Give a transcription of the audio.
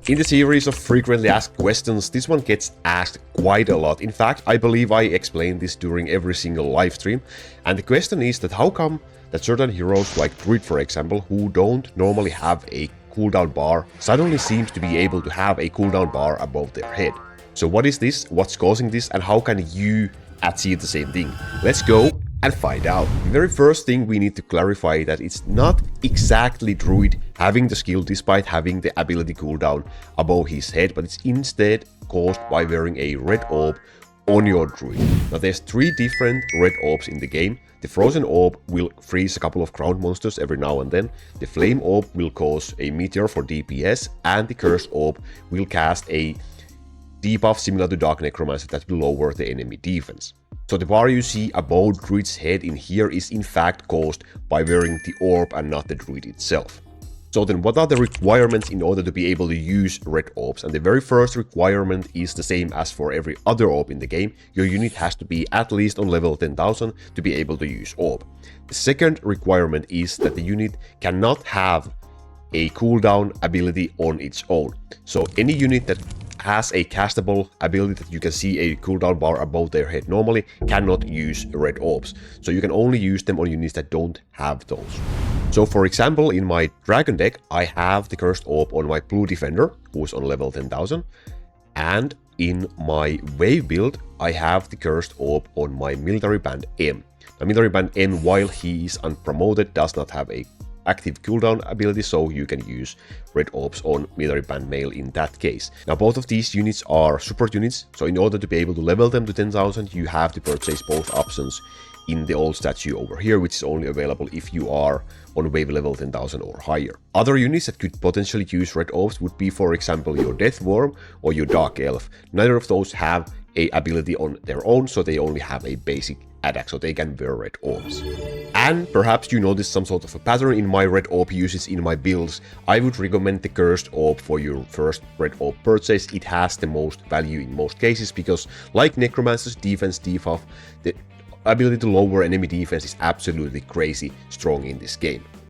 In the series of frequently asked questions, this one gets asked quite a lot. In fact, I believe I explained this during every single live stream. And the question is that how come that certain heroes like Druid, for example, who don't normally have a cooldown bar, suddenly seems to be able to have a cooldown bar above their head. So what is this, what's causing this, and how can you achieve the same thing? Let's go and find out. The very first thing we need to clarify that it's not exactly Druid having the skill despite having the ability cooldown above his head, but it's instead caused by wearing a Red Orb on your Druid. Now there's 3 different Red Orbs in the game. The Frozen Orb will freeze a couple of ground monsters every now and then, the Flame Orb will cause a meteor for DPS, and the Cursed Orb will cast a debuff similar to Dark Necromancers that will lower the enemy defense. So the bar you see above Druid's head in here is in fact caused by wearing the orb and not the Druid itself. So then what are the requirements in order to be able to use Red Orbs? And the very first requirement is the same as for every other orb in the game. Your unit has to be at least on level 10,000 to be able to use orb. The second requirement is that the unit cannot have a cooldown ability on its own. So any unit that has a castable ability that you can see a cooldown bar above their head normally cannot use Red Orbs. So you can only use them on units that don't have those. So for example, in my Dragon deck, I have the Cursed Orb on my Blue Defender, who is on level 10,000. And in my Wave build, I have the Cursed Orb on my Military Band M. Now Military Band M, while he is unpromoted, does not have a active cooldown ability, so you can use Red Orbs on Military Band Male in that case. Now both of these units are support units, so in order to be able to level them to 10,000, you have to purchase both options in the old statue over here, which is only available if you are on wave level 10,000 or higher. Other units that could potentially use Red Orbs would be, for example, your Death Worm or your Dark Elf. Neither of those have a ability on their own, so they only have a basic attack, so they can wear Red Orbs. And perhaps you notice some sort of a pattern in my Red Orb usage in my builds. I would recommend the Cursed Orb for your first Red Orb purchase. It has the most value in most cases, because like Necromancer's defense debuff, the ability to lower enemy defense is absolutely crazy strong in this game.